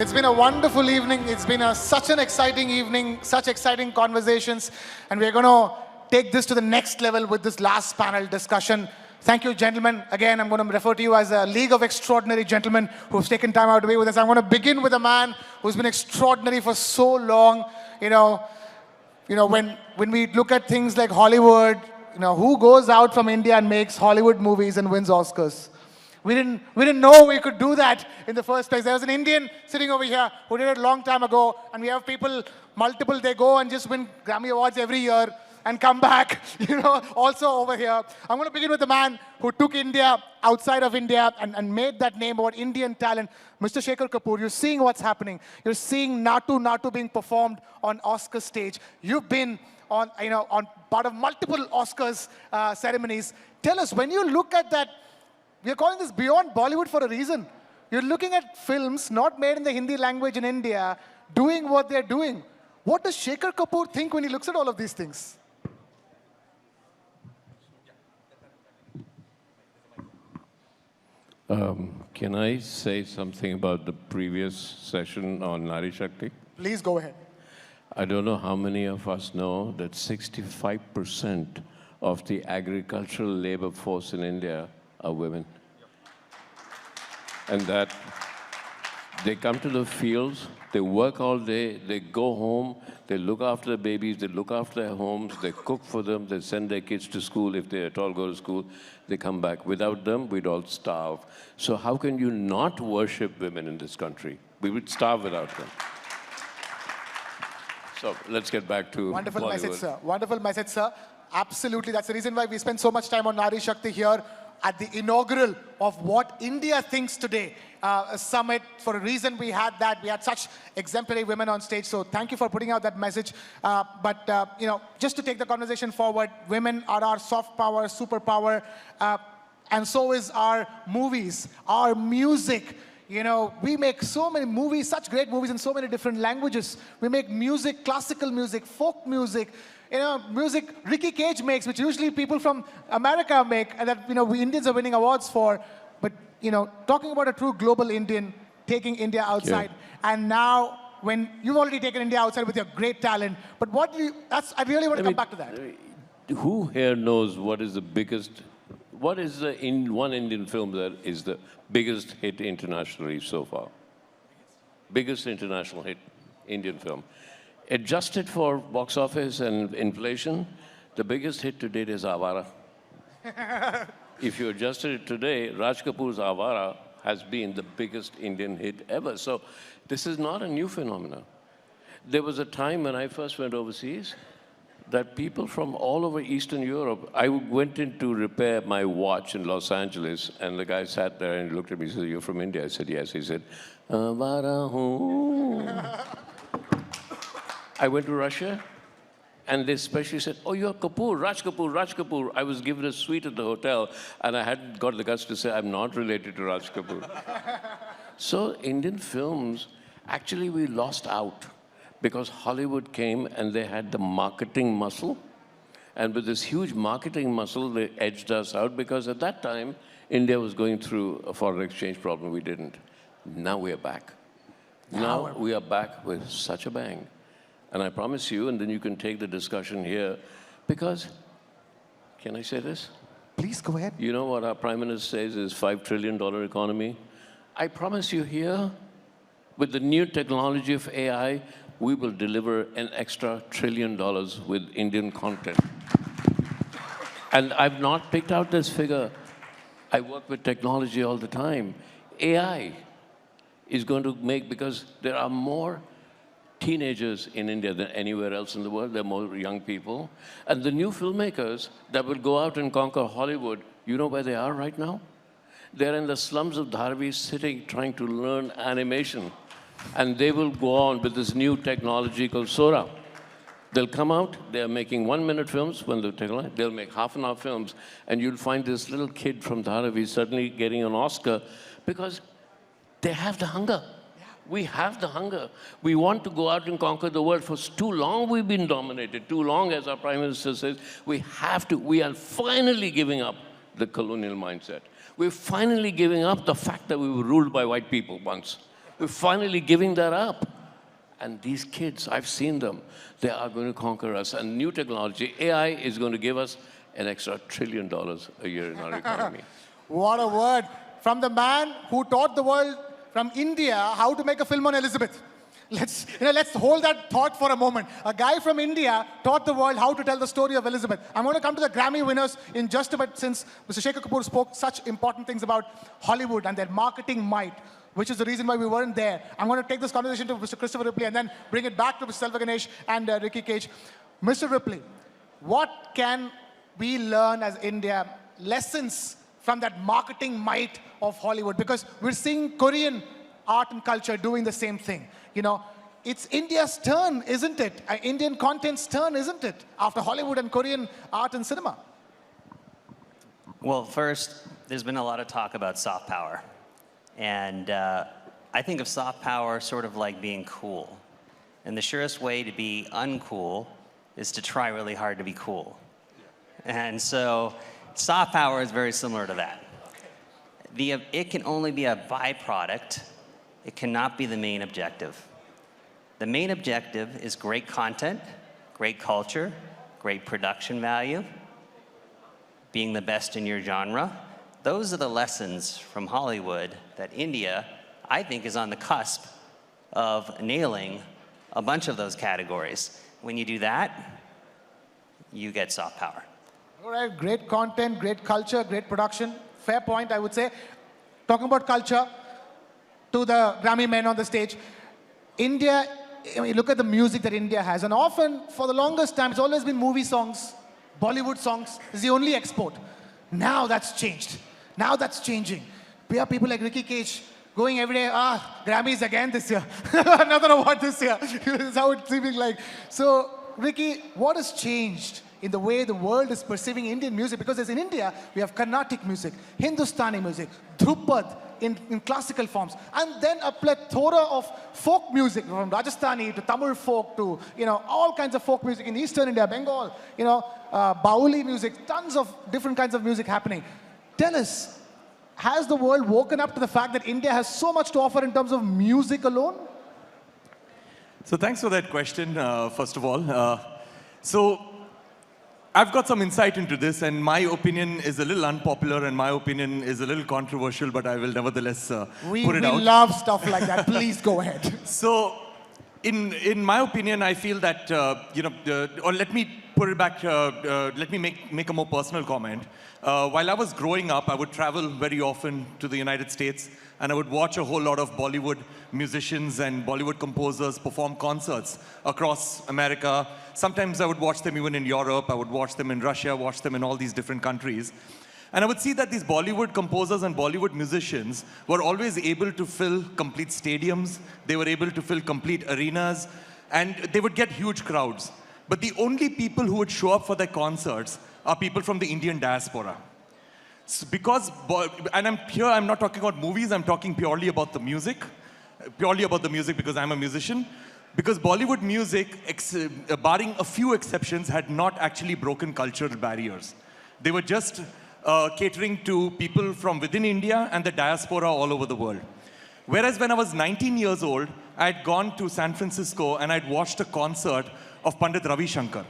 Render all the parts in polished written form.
It's been a wonderful evening. It's been such an exciting evening, such exciting conversations, and we're going to take this to the next level with this last panel discussion. Thank you, gentlemen. Again, I'm going to refer to you as a league of extraordinary gentlemen who've taken time out to be with us. I'm going to begin with a man who's been extraordinary for so long. When we look at things like Hollywood, who goes out from India and makes Hollywood movies and wins Oscars? We didn't know we could do that in the first place. There was an Indian sitting over here who did it a long time ago, and we have people, multiple, they go and just win Grammy Awards every year and come back, also over here. I'm going to begin with the man who took India outside of India and made that name about Indian talent, Mr. Shekhar Kapoor. You're seeing what's happening. You're seeing Natu being performed on Oscar stage. You've been on part of multiple Oscars ceremonies. Tell us, when you look at that, we are calling this Beyond Bollywood for a reason. You're looking at films not made in the Hindi language in India, doing what they're doing. What does Shekhar Kapoor think when he looks at all of these things? Can I say something about the previous session on Nari Shakti? Please go ahead. I don't know how many of us know that 65% of the agricultural labor force in India are women. And that they come to the fields, they work all day, they go home, they look after the babies, they look after their homes, they cook for them, they send their kids to school if they at all go to school, they come back. Without them, we'd all starve. So how can you not worship women in this country? We would starve without them. So let's get back to Wonderful Bollywood. message, sir. Wonderful message, sir. Absolutely. That's the reason why we spend so much time on Nari Shakti here at the inaugural of what India thinks today, a summit. For a reason we had that. We had such exemplary women on stage. So thank you for putting out that message. Just to take the conversation forward, women are our soft power, superpower, and so is our movies, our music. We make so many movies, such great movies in so many different languages. We make music, classical music, folk music, music Ricky Cage makes, which usually people from America make, and that, we Indians are winning awards for. But, talking about a true global Indian, taking India outside. Yeah. And now, when you've already taken India outside with your great talent, but I really want to come back to that. Who here knows what is the one Indian film that is the biggest hit internationally so far? Biggest international hit Indian film. Adjusted for box office and inflation, the biggest hit to date is Avara. If you adjusted it today, Raj Kapoor's Avara has been the biggest Indian hit ever. So this is not a new phenomenon. There was a time when I first went overseas that people from all over Eastern Europe, I went in to repair my watch in Los Angeles, and the guy sat there and looked at me and said, "You're from India?" I said, "Yes." He said, "Avara hoo." I went to Russia, and they especially said, "Oh, you're Kapoor, Raj Kapoor, Raj Kapoor." I was given a suite at the hotel, and I hadn't got the guts to say, "I'm not related to Raj Kapoor." So Indian films, actually we lost out because Hollywood came and they had the marketing muscle. And with this huge marketing muscle, they edged us out because at that time, India was going through a foreign exchange problem. We didn't. Now we are back. Now we are back with such a bang. And I promise you, and then you can take the discussion here, because, can I say this? Please go ahead. You know what our Prime Minister says is $5 trillion economy? I promise you here, with the new technology of AI, we will deliver an extra $1 trillion with Indian content. And I've not picked out this figure. I work with technology all the time. AI is going to make, because there are more teenagers in India than anywhere else in the world. There are more young people. And the new filmmakers that will go out and conquer Hollywood, you know where they are right now? They're in the slums of Dharavi sitting, trying to learn animation. And they will go on with this new technology called Sora. They'll come out, they're making 1-minute films when they'll make half-an-hour films, and you'll find this little kid from Dharavi suddenly getting an Oscar because they have the hunger. We have the hunger. We want to go out and conquer the world. For too long, we've been dominated. Too long, as our Prime Minister says, we are finally giving up the colonial mindset. We're finally giving up the fact that we were ruled by white people once. We're finally giving that up. And these kids, I've seen them, they are going to conquer us. And new technology, AI, is going to give us an extra $1 trillion a year in our economy. What a word. From the man who taught the world from India how to make a film on Elizabeth. Let's hold that thought for a moment. A guy from India taught the world how to tell the story of Elizabeth. I'm going to come to the Grammy winners in just a bit, since Mr. Shekhar Kapoor spoke such important things about Hollywood and their marketing might, which is the reason why we weren't there. I'm going to take this conversation to Mr. Christopher Ripley and then bring it back to Mr. Selva Ganesh and Ricky Cage. Mr. Ripley, what can we learn as India, lessons from that marketing might of Hollywood? Because we're seeing Korean art and culture doing the same thing. It's India's turn, isn't it? Indian content's turn, isn't it? After Hollywood and Korean art and cinema. Well, first, there's been a lot of talk about soft power. And I think of soft power sort of like being cool. And the surest way to be uncool is to try really hard to be cool. And so soft power is very similar to that. It can only be a byproduct. It cannot be the main objective. The main objective is great content, great culture, great production value, being the best in your genre. Those are the lessons from Hollywood that India, I think, is on the cusp of nailing a bunch of those categories. When you do that, you get soft power. All right, great content, great culture, great production. Fair point, I would say. Talking about culture, to the Grammy men on the stage, India, look at the music that India has. And often, for the longest time, it's always been movie songs, Bollywood songs. Is the only export. Now that's changed. Now that's changing. We have people like Ricky Cage going every day, Grammys again this year. Another award this year. That's how it's seeming like. So, Ricky, what has changed in the way the world is perceiving Indian music? Because as in India, we have Carnatic music, Hindustani music, Dhrupad in classical forms, and then a plethora of folk music, from Rajasthani to Tamil folk to, all kinds of folk music in Eastern India, Bengal, Bauli music, tons of different kinds of music happening. Tell us, has the world woken up to the fact that India has so much to offer in terms of music alone? So thanks for that question, first of all. So I've got some insight into this, and my opinion is a little unpopular, and my opinion is a little controversial, but I will nevertheless put it out. We love stuff like that. Please go ahead. So, in my opinion, I feel that, or let me put it back, let me make a more personal comment. While I was growing up, I would travel very often to the United States, and I would watch a whole lot of Bollywood musicians and Bollywood composers perform concerts across America. Sometimes I would watch them even in Europe, I would watch them in Russia, watch them in all these different countries. And I would see that these Bollywood composers and Bollywood musicians were always able to fill complete stadiums, they were able to fill complete arenas, and they would get huge crowds. But the only people who would show up for their concerts are people from the Indian diaspora. Because, and I'm not talking about movies, I'm talking purely about the music because I'm a musician. Because Bollywood music, barring a few exceptions, had not actually broken cultural barriers. They were just catering to people from within India and the diaspora all over the world. Whereas when I was 19 years old, I had gone to San Francisco and I'd watched a concert of Pandit Ravi Shankar.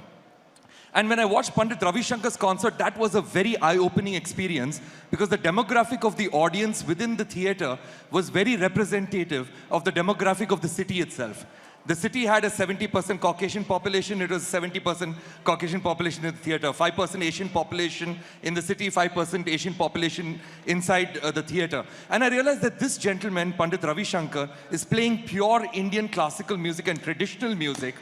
And when I watched Pandit Ravi Shankar's concert, that was a very eye-opening experience because the demographic of the audience within the theater was very representative of the demographic of the city itself. The city had a 70% Caucasian population. It was 70% Caucasian population in the theater, 5% Asian population in the city, 5% Asian population inside the theater. And I realized that this gentleman, Pandit Ravi Shankar, is playing pure Indian classical music and traditional music.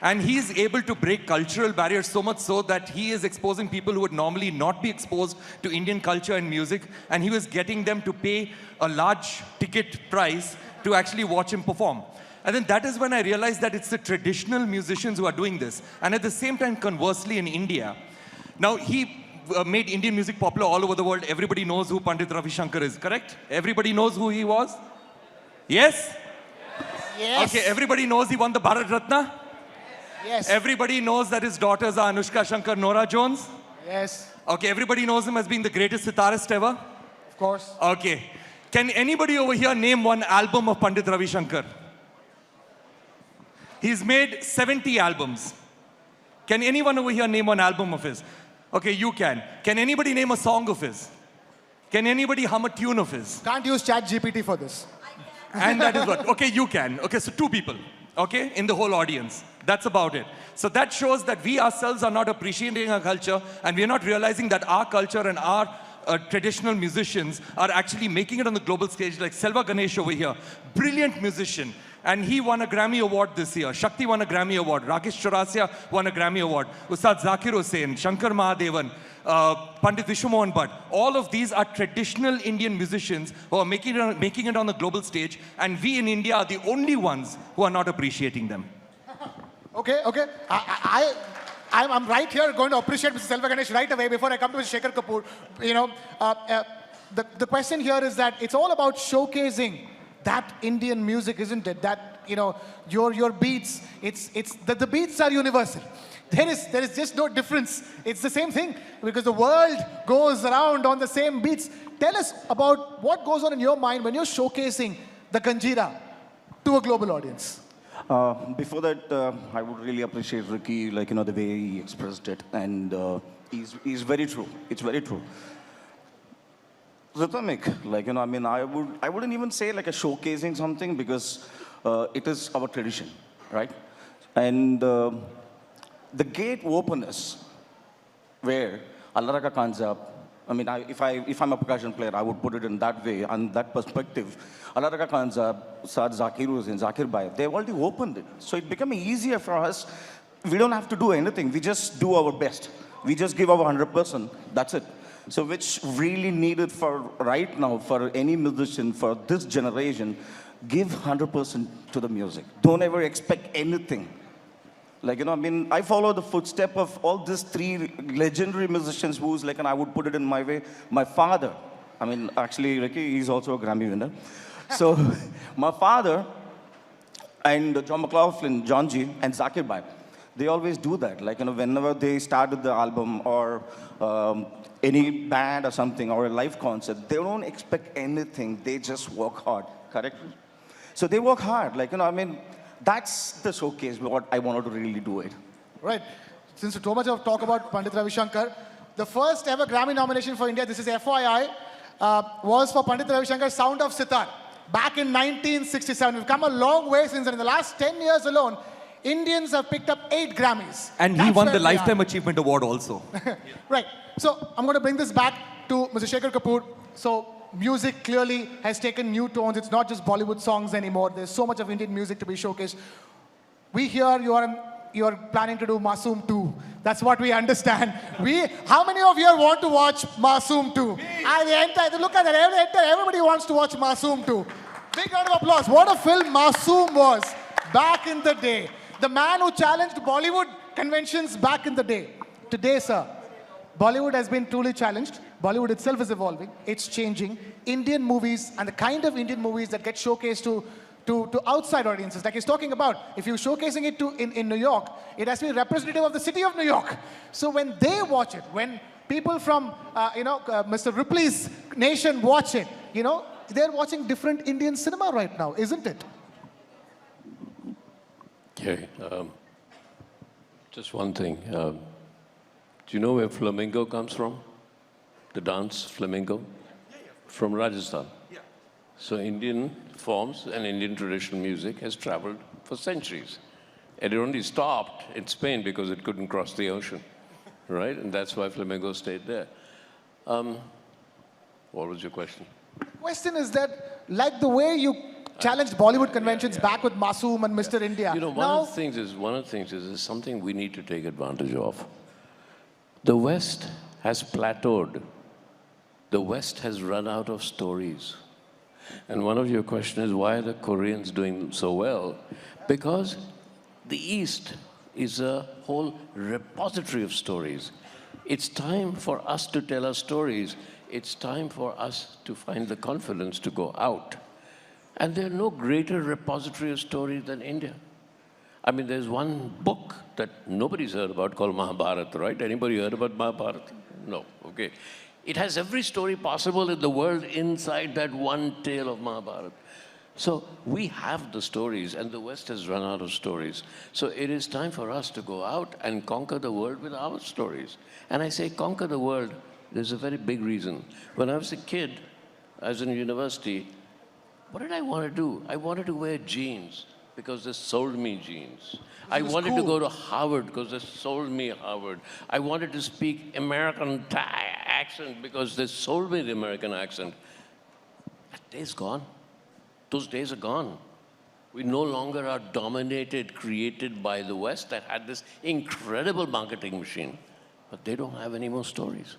And he is able to break cultural barriers so much so that he is exposing people who would normally not be exposed to Indian culture and music. And he was getting them to pay a large ticket price to actually watch him perform. And then that is when I realized that it's the traditional musicians who are doing this. And at the same time, conversely, in India, now he made Indian music popular all over the world. Everybody knows who Pandit Ravi Shankar is, correct? Everybody knows who he was? Yes? Yes. Okay, everybody knows he won the Bharat Ratna? Yes. Everybody knows that his daughters are Anushka Shankar, Nora Jones? Yes. Okay, everybody knows him as being the greatest sitarist ever? Of course. Okay. Can anybody over here name one album of Pandit Ravi Shankar? He's made 70 albums. Can anyone over here name one album of his? Okay, you can. Can anybody name a song of his? Can anybody hum a tune of his? Can't use Chat GPT for this. And that is what? Okay, you can. Okay, so 2 people, okay, in the whole audience. That's about it. So that shows that we ourselves are not appreciating our culture, and we're not realizing that our culture and our traditional musicians are actually making it on the global stage, like Selva Ganesh over here, brilliant musician. And he won a Grammy Award this year. Shakti won a Grammy Award. Rakesh Chaurasia won a Grammy Award. Ustad Zakir Hussain, Shankar Mahadevan, Pandit Vishwamohan Bhatt. All of these are traditional Indian musicians who are making it on the global stage. And we in India are the only ones who are not appreciating them. Okay. I'm right here going to appreciate Mr. Selva Ganesh right away before I come to Mr. Shekhar Kapoor. You know, the question here is that it's all about showcasing that Indian music, isn't it? That, you know, your beats, the beats are universal. There is just no difference. It's the same thing because the world goes around on the same beats. Tell us about what goes on in your mind when you're showcasing the Kanjira to a global audience. Before that, I would really appreciate Ricky, like, you know, the way he expressed it. And he's very true. It's very true. Rhythmic, like, you know, I mean, I wouldn't even say like a showcasing something because it is our tradition, right? And the gate openness where Allah Ka Kanjab, I mean, if I'm a percussion player, I would put it in that way, and that perspective. Allah Ka Kanjab, Saad Zakir Hussain, Zakir Bhai, they've already opened it. So it became easier for us. We don't have to do anything. We just do our best. We just give our 100%. That's it. So which really needed for right now, for any musician, for this generation, give 100% to the music. Don't ever expect anything. Like, you know, I mean, I follow the footstep of all these 3 legendary musicians who's like, and I would put it in my way, my father. I mean, actually, Ricky, he's also a Grammy winner. So my father and John McLaughlin, John G, and Zakir Bhai, they always do that. Like, you know, whenever they started the album or any band or something or a live concert, they don't expect anything. They just work hard, correct? So they work hard. Like, you know, I mean, that's the showcase, what I wanted to really do it. Right. Since so much of talk about Pandit Ravi Shankar, the first ever Grammy nomination for India, this is FYI, was for Pandit Ravi Shankar's Sound of Sitar back in 1967. We've come a long way since then. In the last 10 years alone, Indians have picked up 8 Grammys. And he won the Lifetime Achievement Award also. Right. So I'm going to bring this back to Mr. Shekhar Kapoor. So music clearly has taken new tones. It's not just Bollywood songs anymore. There's so much of Indian music to be showcased. We hear you're planning to do Masoom 2. That's what we understand. How many of you want to watch Masoom 2? Look at that. Everybody wants to watch Masoom 2. Big round of applause. What a film Masoom was back in the day. The man who challenged Bollywood conventions back in the day. Today, sir, Bollywood has been truly challenged. Bollywood itself is evolving. It's changing. Indian movies and the kind of Indian movies that get showcased to outside audiences, like he's talking about, if you're showcasing it in New York, it has to be representative of the city of New York. So when they watch it, when people from, Mr. Ripley's nation watch it, you know, they're watching different Indian cinema right now, isn't it? Okay. Just one thing. Do you know where flamenco comes from? The dance flamenco? From Rajasthan. Yeah. So Indian forms and Indian traditional music has traveled for centuries. And it only stopped in Spain because it couldn't cross the ocean, right? And that's why flamenco stayed there. What was your question? Question is that, like the way you challenged Bollywood conventions back with Masoom and Mr. India. You know, one of the things is something we need to take advantage of. The West has plateaued. The West has run out of stories. And one of your questions is, why are the Koreans doing so well? Because the East is a whole repository of stories. It's time for us to tell our stories. It's time for us to find the confidence to go out. And there's no greater repository of stories than India. I mean, there's one book that nobody's heard about called Mahabharata, right? Anybody heard about Mahabharata? No, okay. It has every story possible in the world inside that one tale of Mahabharata. So we have the stories, and the West has run out of stories. So it is time for us to go out and conquer the world with our stories. And I say conquer the world, there's a very big reason. When I was a kid, I was in university, what did I want to do? I wanted to wear jeans because they sold me jeans. I wanted to go to Harvard because they sold me Harvard. I wanted to speak American accent because they sold me the American accent. That day's gone. Those days are gone. We no longer are dominated, created by the West that had this incredible marketing machine, but they don't have any more stories.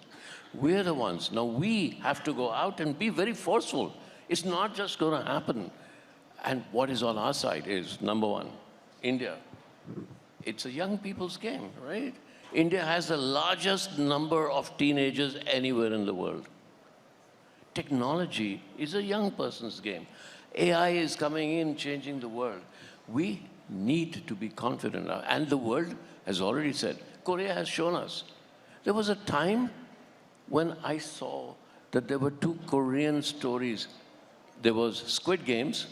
We're the ones. Now we have to go out and be very forceful. It's not just going to happen. And what is on our side is, number one, India. It's a young people's game, right? India has the largest number of teenagers anywhere in the world. Technology is a young person's game. AI is coming in, changing the world. We need to be confident. And the world has already said, Korea has shown us. There was a time when I saw that there were two Korean stories. There was Squid Games,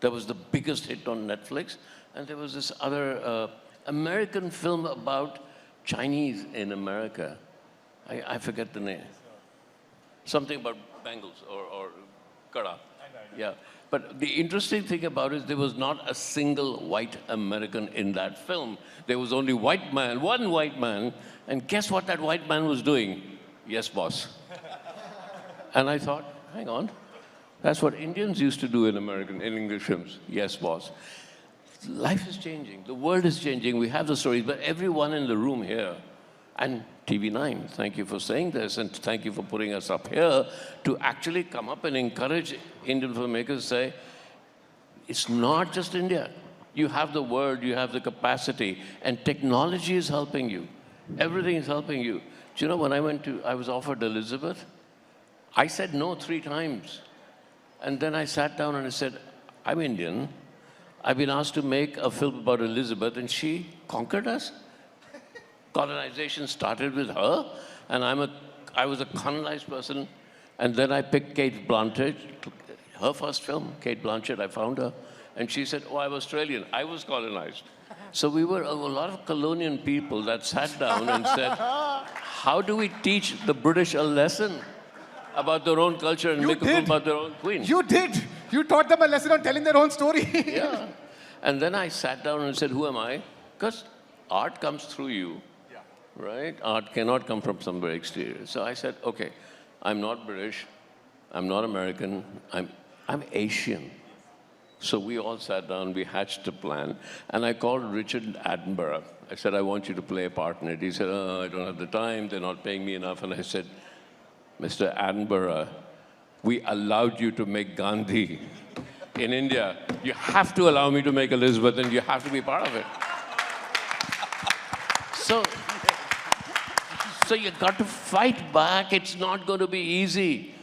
that was the biggest hit on Netflix, and there was this other American film about Chinese in America. I forget the name. Something about bangles or kada. Yeah. But the interesting thing about it is there was not a single white American in that film. There was only white man, one white man, and guess what that white man was doing? Yes, boss. And I thought, hang on, that's what Indians used to do in English films. Yes, boss. Life is changing. The world is changing. We have the stories, but everyone in the room here, and TV9, thank you for saying this, and thank you for putting us up here to actually come up and encourage Indian filmmakers to say, it's not just India. You have the world, you have the capacity, and technology is helping you. Everything is helping you. Do you know, when I was offered Elizabeth, I said no 3 times. And then I sat down and I said, I'm Indian. I've been asked to make a film about Elizabeth, and she conquered us. Colonization started with her, and I was a colonized person, and then I picked Kate Blanchett, her first film, Kate Blanchett, I found her, and she said, oh, I'm Australian. I was colonized. So we were a lot of colonial people that sat down and said, how do we teach the British a lesson about their own culture and make a film about their own queen? You did. You taught them a lesson on telling their own story. Yeah. And then I sat down and said, who am I? Because art comes through you. Right? Art cannot come from somewhere exterior. So I said, okay, I'm not British, I'm not American, I'm Asian. So we all sat down, we hatched a plan, and I called Richard Attenborough. I said, I want you to play a part in it. He said, oh, I don't have the time, they're not paying me enough. And I said, Mr. Attenborough, we allowed you to make Gandhi in India. You have to allow me to make Elizabeth, and you have to be part of it. So you got to fight back. It's not going to be easy.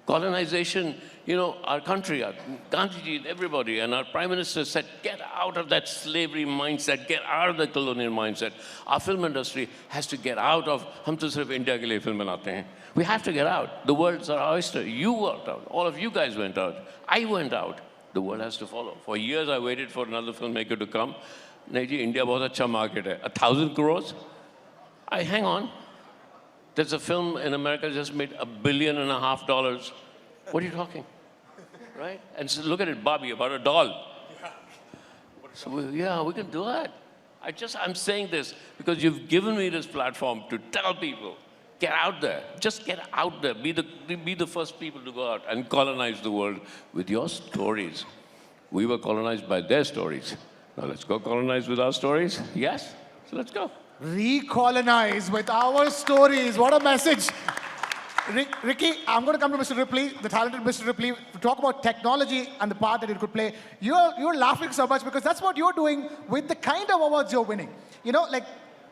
Colonization, you know, our country, Gandhiji, everybody, and our Prime Minister said, get out of that slavery mindset, get out of the colonial mindset. Our film industry has to get out of, hum to sirf India ke liye film banate hain. We have to get out. The world's our oyster. You worked out. All of you guys went out. I went out. The world has to follow. For years, I waited for another filmmaker to come. Nahi ji, India bahut acha market hai. 1,000 crores? Hang on. There's a film in America that just made $1.5 billion. What are you talking? Right? And so look at it, Bobby, about a doll. So we can do that. I'm saying this because you've given me this platform to tell people, get out there. Just get out there. Be the first people to go out and colonize the world with your stories. We were colonized by their stories. Now let's go colonize with our stories. Yes? So let's go. Recolonize with our stories. What a message. Ricky, I'm going to come to Mr. Ripley, the talented Mr. Ripley, to talk about technology and the part that it could play. You're laughing so much because that's what you're doing with the kind of awards you're winning. You know, like,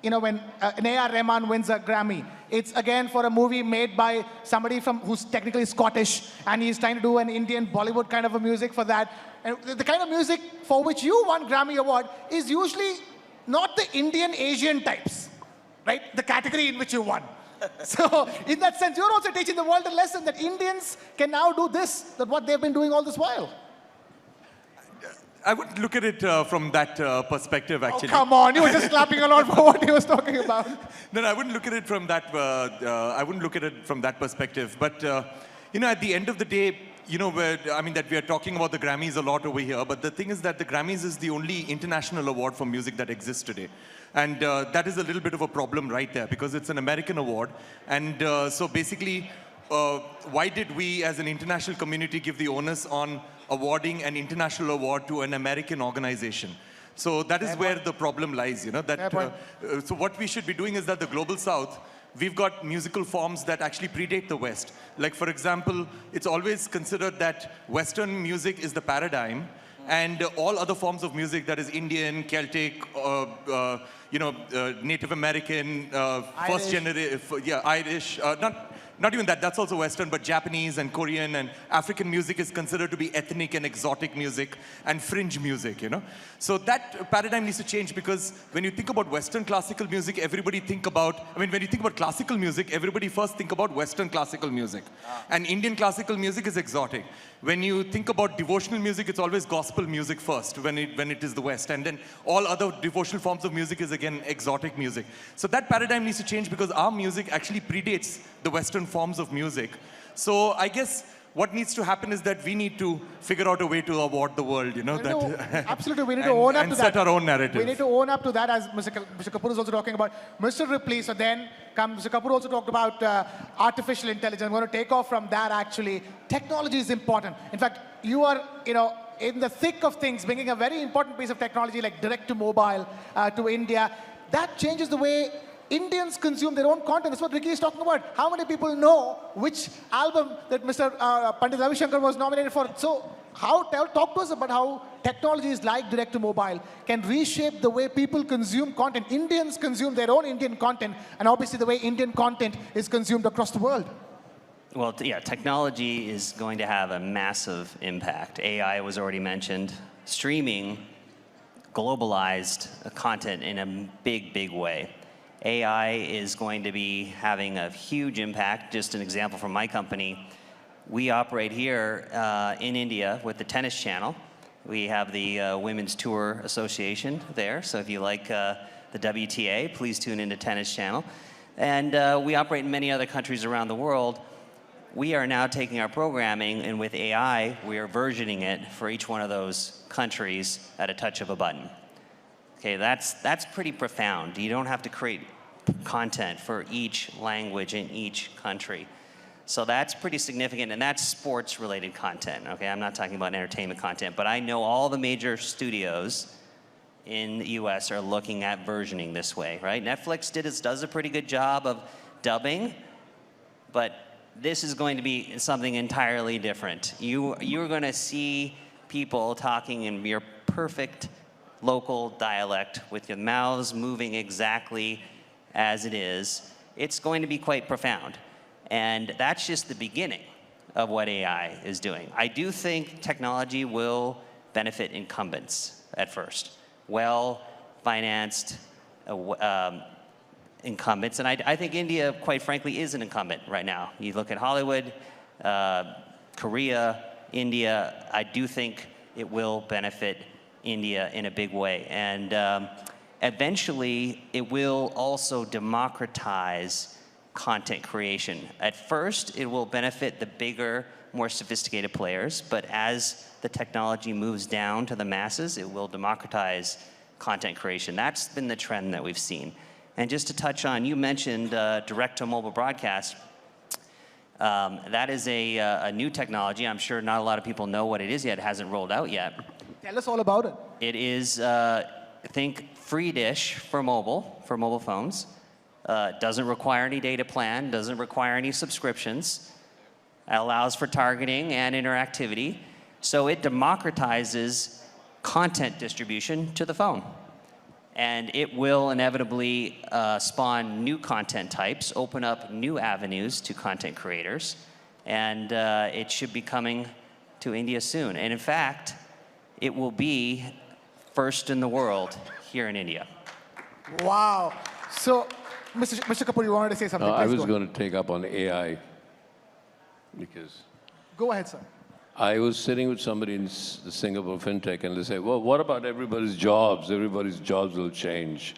you know, when an A.R. Rahman wins a Grammy, it's again for a movie made by somebody who's technically Scottish, and he's trying to do an Indian Bollywood kind of a music for that. And the kind of music for which you won Grammy Award is usually not the Indian Asian types, right? The category in which you won. So in that sense, you're also teaching the world a lesson that Indians can now do this, that what they've been doing all this while. I would look at it from that perspective, actually. Oh, come on, you were just clapping along for what he was talking about. No, I wouldn't look at it from that. I wouldn't look at it from that perspective. But at the end of the day, that we are talking about the Grammys a lot over here. But the thing is that the Grammys is the only international award for music that exists today, and that is a little bit of a problem right there because it's an American award, and so basically, why did we, as an international community, give the onus on awarding an international award to an American organization? So that is where the problem lies, so what we should be doing is that the Global South, we've got musical forms that actually predate the West. Like, for example, it's always considered that Western music is the paradigm, and all other forms of music, that is Indian, Celtic, Native American, first generation, Irish, not even that, that's also Western, but Japanese and Korean and African music is considered to be ethnic and exotic music and fringe music, So that paradigm needs to change because when you think about Western classical music, when you think about classical music, everybody first think about Western classical music. And Indian classical music is exotic. When you think about devotional music, it's always gospel music first when it is the West. And then all other devotional forms of music is again exotic music. So that paradigm needs to change because our music actually predates the Western forms of music. So I guess what needs to happen is that we need to figure out a way to award the world, Absolutely, we need to own up to that. And set our own narrative. We need to own up to that, as Mr. Kapoor is also talking about. Mr. Ripley, so then Mr. Kapoor also talked about artificial intelligence. I'm going to take off from that, actually. Technology is important. In fact, you are, in the thick of things, bringing a very important piece of technology like direct-to-mobile to India. That changes the way Indians consume their own content. That's what Ricky is talking about. How many people know which album that Mr. Pandit Ravi Shankar was nominated for? So talk to us about how technologies like direct-to-mobile can reshape the way people consume content. Indians consume their own Indian content, and obviously the way Indian content is consumed across the world. Well, yeah, technology is going to have a massive impact. AI was already mentioned. Streaming globalized content in a big, big way. AI is going to be having a huge impact. Just an example from my company, we operate here in India with the Tennis Channel. We have the Women's Tour Association there, so if you like the WTA, please tune into Tennis Channel. And we operate in many other countries around the world. We are now taking our programming, and with AI, we are versioning it for each one of those countries at a touch of a button. Okay, that's pretty profound. You don't have to create content for each language in each country. So that's pretty significant, and that's sports-related content. Okay, I'm not talking about entertainment content, but I know all the major studios in the US are looking at versioning this way, right? Netflix does a pretty good job of dubbing, but this is going to be something entirely different. You're going to see people talking in your perfect local dialect with your mouths moving exactly as it is. It's going to be quite profound. And that's just the beginning of what AI is doing. I do think technology will benefit incumbents at first. Well-financed incumbents. And I think India, quite frankly, is an incumbent right now. You look at Hollywood, Korea, India, I do think it will benefit India in a big way. And eventually, it will also democratize content creation. At first, it will benefit the bigger, more sophisticated players, but as the technology moves down to the masses, it will democratize content creation. That's been the trend that we've seen. And just to touch on, you mentioned direct-to-mobile broadcast. That is a new technology. I'm sure not a lot of people know what it is yet. It hasn't rolled out yet. Tell us all about it. It is, think free dish for mobile phones. Doesn't require any data plan, doesn't require any subscriptions. Allows for targeting and interactivity. So it democratizes content distribution to the phone. And it will inevitably spawn new content types, open up new avenues to content creators. And it should be coming to India soon. And in fact, it will be first in the world here in India. Wow. So Mr. Kapoor, you wanted to say something. I Please was go going to take up on AI because Go ahead, sir. I was sitting with somebody in the Singapore fintech and they say, well, what about everybody's jobs? Everybody's jobs will change.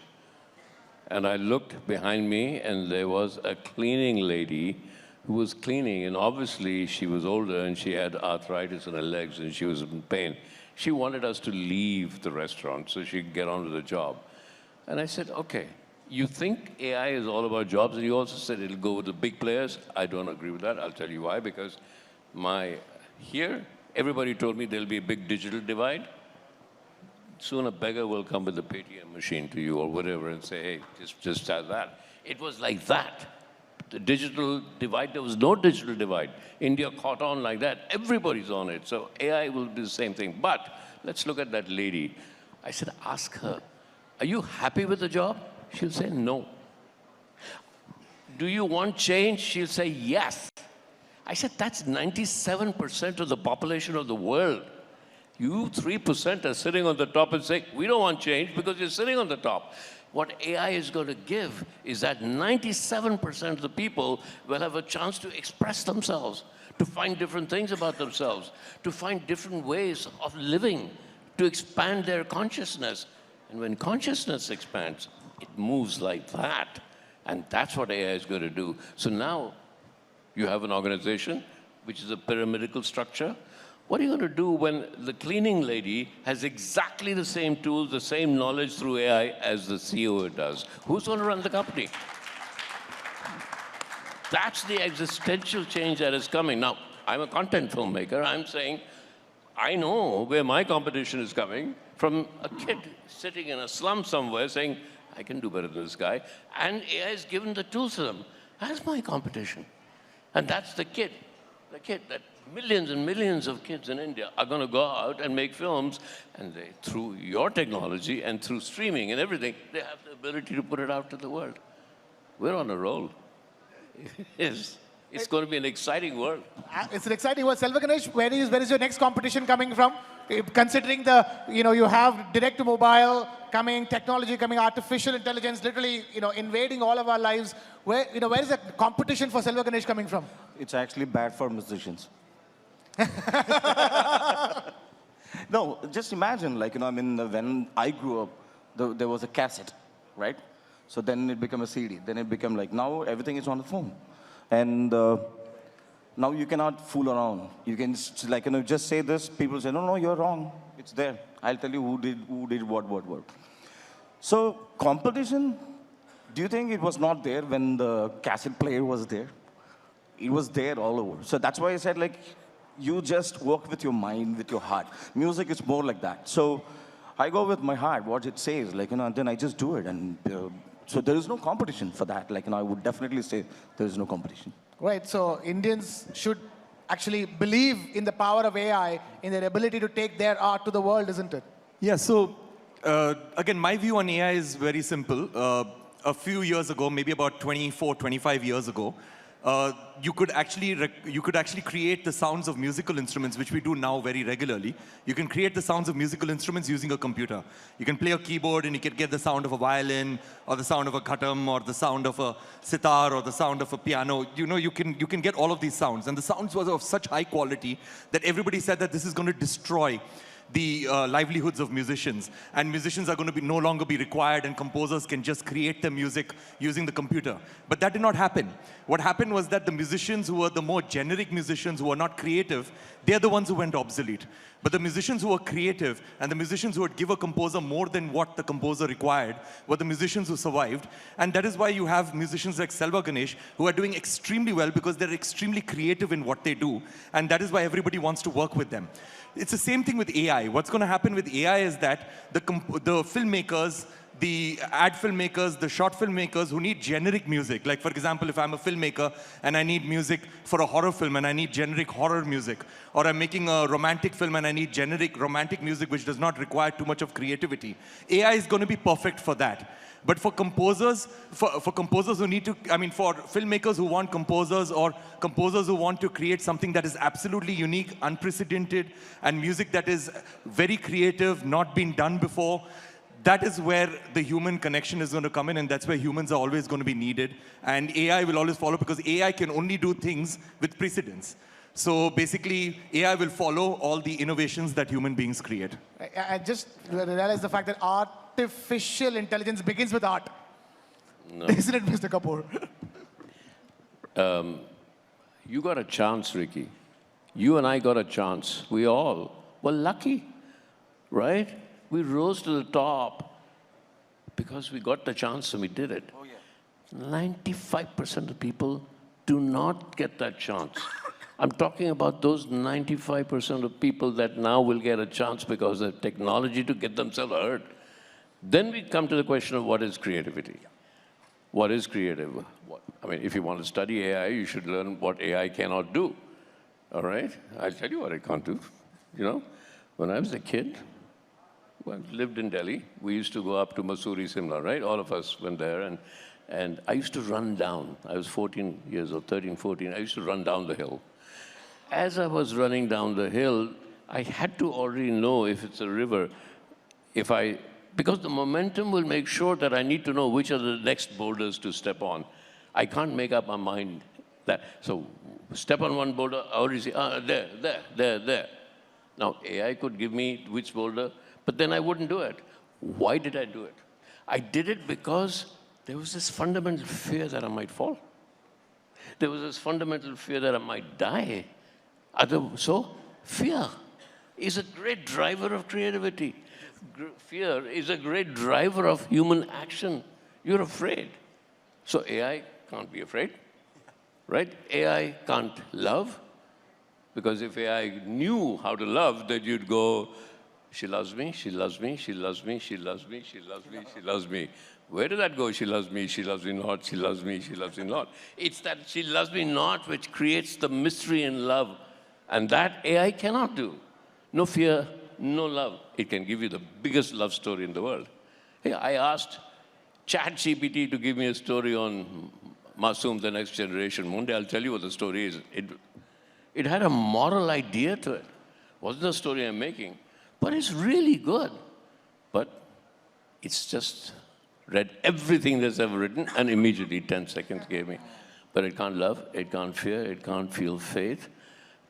And I looked behind me and there was a cleaning lady who was cleaning, and obviously she was older and she had arthritis in her legs and she was in pain. She wanted us to leave the restaurant so she could get on with the job. And I said, okay, you think AI is all about jobs, and you also said it'll go with the big players. I don't agree with that. I'll tell you why, because here, everybody told me there'll be a big digital divide. Soon a beggar will come with a Paytm machine to you or whatever and say, hey, just have that. It was like that. The digital divide, there was no digital divide. India caught on like that. Everybody's on it. So AI will do the same thing. But let's look at that lady. I said, ask her, are you happy with the job? She'll say, no. Do you want change? She'll say, yes. I said, that's 97% of the population of the world. You 3% are sitting on the top and saying, we don't want change because you're sitting on the top. What AI is going to give is that 97% of the people will have a chance to express themselves, to find different things about themselves, to find different ways of living, to expand their consciousness. And when consciousness expands, it moves like that. And that's what AI is going to do. So now you have an organization which is a pyramidal structure. What are you going to do when the cleaning lady has exactly the same tools, the same knowledge through AI as the CEO does? Who's going to run the company? That's the existential change that is coming. Now, I'm a content filmmaker. I'm saying, I know where my competition is coming from a kid sitting in a slum somewhere saying, I can do better than this guy. And AI has given the tools to them. That's my competition. And that's the kid that millions and millions of kids in India are going to go out and make films, and they, through your technology and through streaming and everything, they have the ability to put it out to the world. We're on a roll. It's going to be an exciting world. It's an exciting world. Selva Ganesh, where is your next competition coming from? Considering the, you have direct to mobile coming, technology coming, artificial intelligence literally, invading all of our lives. Where is the competition for Selva Ganesh coming from? It's actually bad for musicians. No, just imagine, when I grew up, there was a cassette, right? So then it became a CD. Then it became now everything is on the phone. And now you cannot fool around. You can just say this. People say, no, you're wrong. It's there. I'll tell you who did what. So competition, do you think it was not there when the cassette player was there? It was there all over. So that's why I said, you just work with your mind, with your heart. Music is more like that. So I go with my heart, what it says, and then I just do it. And so there is no competition for that. I would definitely say there is no competition. Right, so Indians should actually believe in the power of AI, in their ability to take their art to the world, isn't it? Yeah, so again, my view on AI is very simple. A few years ago, maybe about 24, 25 years ago, you could actually create the sounds of musical instruments, which we do now very regularly. You can create the sounds of musical instruments using a computer. You can play a keyboard and you can get the sound of a violin, or the sound of a khatam, or the sound of a sitar, or the sound of a piano. You can get all of these sounds. And the sounds were of such high quality that everybody said that this is going to destroy the livelihoods of musicians, and musicians are going to no longer be required, and composers can just create the music using the computer. But that did not happen. What happened was that the musicians who were the more generic musicians, who were not creative, they're the ones who went obsolete. But the musicians who were creative, and the musicians who would give a composer more than what the composer required, were the musicians who survived. And that is why you have musicians like Selva Ganesh, who are doing extremely well because they're extremely creative in what they do. And that is why everybody wants to work with them. It's the same thing with AI. What's going to happen with AI is that the filmmakers, the ad filmmakers, the short filmmakers who need generic music, like for example, if I'm a filmmaker and I need music for a horror film and I need generic horror music, or I'm making a romantic film and I need generic romantic music which does not require too much of creativity, AI is going to be perfect for that. But for composers, for composers who need to, for filmmakers who want composers, or composers who want to create something that is absolutely unique, unprecedented, and music that is very creative, not been done before, that is where the human connection is going to come in, and that's where humans are always going to be needed. And AI will always follow because AI can only do things with precedence. So basically, AI will follow all the innovations that human beings create. I just realized the fact that artificial intelligence begins with art. No. Isn't it, Mr. Kapoor? You got a chance, Ricky. You and I got a chance. We all were lucky, right? We rose to the top because we got the chance and we did it. Oh, yeah. 95% of people do not get that chance. I'm talking about those 95% of people that now will get a chance because of technology to get themselves heard. Then we come to the question of what is creativity? What is creative? I mean, if you want to study AI, you should learn what AI cannot do. All right? I'll tell you what it can't do. You know, when I was a kid, well, lived in Delhi, we used to go up to Mussoorie, Simla, right? All of us went there, and I used to run down. I was 14 years old, 13, 14. I used to run down the hill. As I was running down the hill, I had to already know if it's a river, because the momentum will make sure that I need to know which are the next boulders to step on. I can't make up my mind that. So step on one boulder, I already see, there. Now, AI could give me which boulder, but then I wouldn't do it. Why did I do it? I did it because there was this fundamental fear that I might fall. There was this fundamental fear that I might die. So, fear is a great driver of creativity. Fear is a great driver of human action. You're afraid. So AI can't be afraid, right? AI can't love, because if AI knew how to love, then you'd go, she loves me, she loves me, she loves me, she loves me, she loves me, she loves me. Where did that go? She loves me not, she loves me not. It's that she loves me not which creates the mystery in love. And that AI cannot do. No fear, no love. It can give you the biggest love story in the world. Hey, I asked ChatGPT to give me a story on Masoom, the next generation. One day I'll tell you what the story is. It had a moral idea to it. Wasn't the story I'm making. But it's really good. But it's just read everything that's ever written and immediately 10 seconds gave me. But it can't love, it can't fear, it can't feel faith.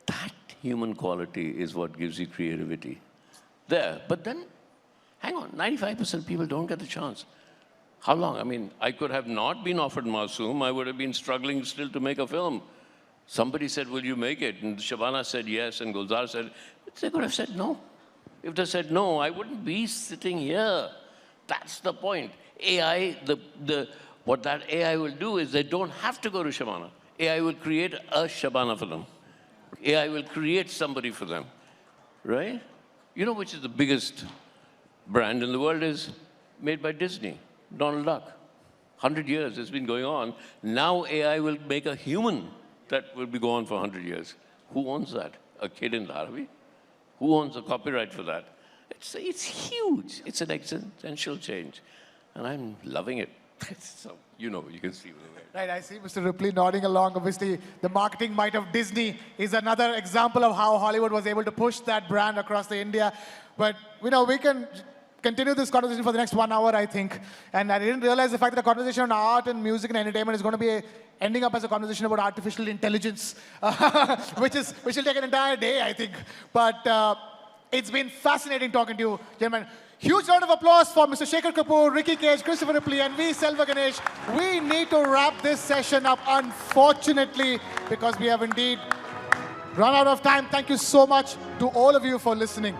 That human quality is what gives you creativity. There. But then, hang on, 95% of people don't get the chance. How long? I mean, I could have not been offered Masoom. I would have been struggling still to make a film. Somebody said, will you make it? And Shabana said yes, and Gulzar said, they could have said no. If they said no, I wouldn't be sitting here. That's the point. AI, what that AI will do is they don't have to go to Shabana. AI will create a Shabana for them. AI will create somebody for them, right? You know which is the biggest brand in the world is made by Disney, Donald Duck. 100 years it's been going on. Now AI will make a human that will be going on for 100 years. Who owns that? A kid in Dharavi? Who owns the copyright for that? It's huge. It's an existential change. And I'm loving it. So, you can see with the way. Right, I see Mr. Ripley nodding along. Obviously, the marketing might of Disney is another example of how Hollywood was able to push that brand across the India. But, we can continue this conversation for the next 1 hour, I think. And I didn't realize the fact that the conversation on art and music and entertainment is going to be ending up as a conversation about artificial intelligence, which will take an entire day, I think. But it's been fascinating talking to you, gentlemen. Huge round of applause for Mr. Shekhar Kapoor, Ricky Cage, Christopher Ripley, and V. Selva Ganesh. We need to wrap this session up, unfortunately, because we have indeed run out of time. Thank you so much to all of you for listening.